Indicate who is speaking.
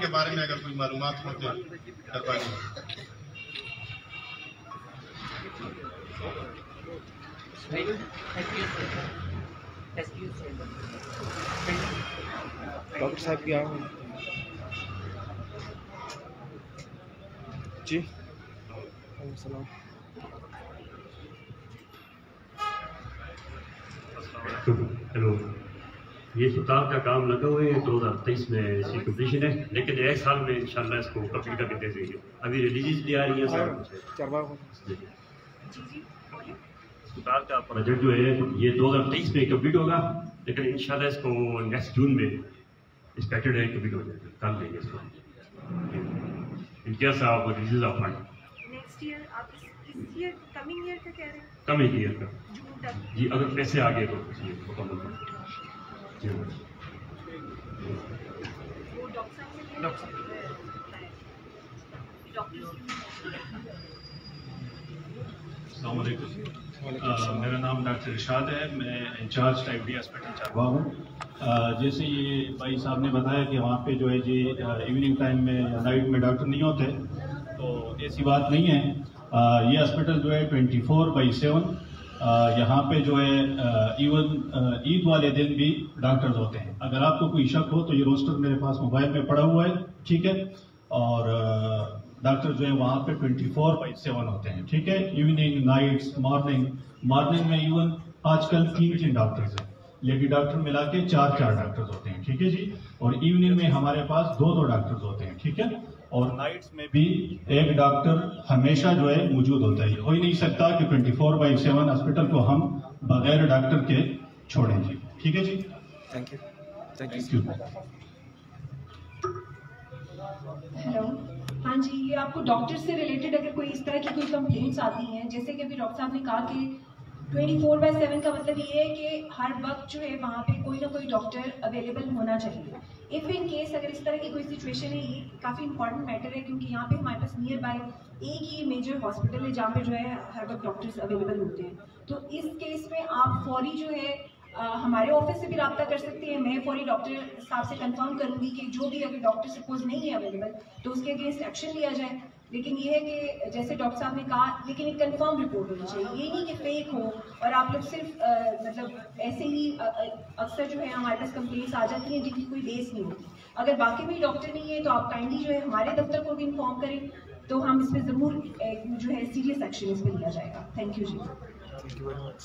Speaker 1: के बारे में अगर कोई मालूमात हो तो करवानी।
Speaker 2: डॉक्टर साहब क्या जी?
Speaker 3: हेलो, ये अस्पताल का काम लगा हुए हैं, 2023 में इसकी कंप्लीशन है, लेकिन एक साल में इंशाल्लाह इसको कंप्लीट करके दे देंगे। अभी रिलीज भी आ रही है अस्पताल का प्रोजेक्ट जो है ये 2023 में कंप्लीट होगा, लेकिन इंशाल्लाह इसको नेक्स्ट जून में एक्सपेक्टेड है कंप्लीट हो जाएगा, कर देंगे इसको in case of release of fund.
Speaker 4: Next year आप इस ईयर कमिंग ईयर का कह रहे हैं?
Speaker 3: कमिंग ईयर का
Speaker 4: जून तक
Speaker 3: जी, अगर पैसे आ गए तो मुकम्मल जी।
Speaker 4: वो डॉक्टर साहब
Speaker 5: मेरा नाम डॉक्टर इरशाद है, मैं incharge type D hospital Charbagh हूँ। जैसे ये भाई साहब ने बताया कि वहाँ पे जो है जी इवनिंग टाइम में या नाइट में डॉक्टर नहीं होते, तो ऐसी बात नहीं है। ये हॉस्पिटल जो है 24/7 यहाँ पे जो है इवन ईद वाले दिन भी डॉक्टर्स होते हैं। अगर आपको कोई शक हो तो ये रोस्टर मेरे पास मोबाइल में पड़ा हुआ है, ठीक है। और डॉक्टर जो है वहाँ पे 24/7 होते हैं, ठीक है। इवनिंग, नाइट्स, मॉर्निंग में इवन आजकल 3 डॉक्टर्स हैं, लेडी डॉक्टर मिला के 4 डॉक्टर्स होते हैं, ठीक है जी। और इवनिंग में हमारे पास 2 डॉक्टर्स होते हैं, ठीक है। और नाइट्स में भी एक डॉक्टर हमेशा जो है मौजूद होता है। हो ही नहीं सकता कि 24/7 हॉस्पिटल को हम बगैर डॉक्टर के छोड़ें जी, ठीक है जी।
Speaker 2: Thank you.
Speaker 4: हेलो, हाँ जी, ये आपको डॉक्टर से रिलेटेड अगर कोई इस तरह की कोई कंप्लेंट्स आती हैं, जैसे कि अभी डॉक्टर साहब ने कहा कि 24/7 का मतलब ये है कि हर वक्त जो है वहाँ पे कोई ना कोई डॉक्टर अवेलेबल होना चाहिए। इफ़ इन केस अगर इस तरह की कोई सिचुएशन है, ये काफ़ी इंपॉर्टेंट मैटर है, क्योंकि यहाँ पे हमारे पास नियर बाय एक ही मेजर हॉस्पिटल है जहाँ पे जो है हर वक्त डॉक्टर्स अवेलेबल होते हैं। तो इस केस में आप फौरी जो है हमारे ऑफिस से भी रब्ता कर सकते हैं। मैं फौरी डॉक्टर साहब से कंफर्म करूंगी कि जो भी अगर डॉक्टर सपोज नहीं है अवेलेबल तो उसके अगेंस्ट एक्शन लिया जाए। लेकिन ये है कि जैसे डॉक्टर साहब ने कहा, लेकिन एक कंफर्म रिपोर्ट होनी चाहिए, ये नहीं कि फेक हो और आप लोग सिर्फ मतलब ऐसे ही अक्सर जो है हमारे पास कंप्लेंट्स आ जाती हैं जिनकी कोई बेस नहीं होती। अगर बाकी में डॉक्टर नहीं है तो आप काइंडली जो है हमारे दफ्तर को भी इन्फॉर्म करें, तो हम इस पर ज़रूर जो है सीरियस एक्शन इस पर लिया जाएगा। Thank you ji.
Speaker 2: Thank you very much.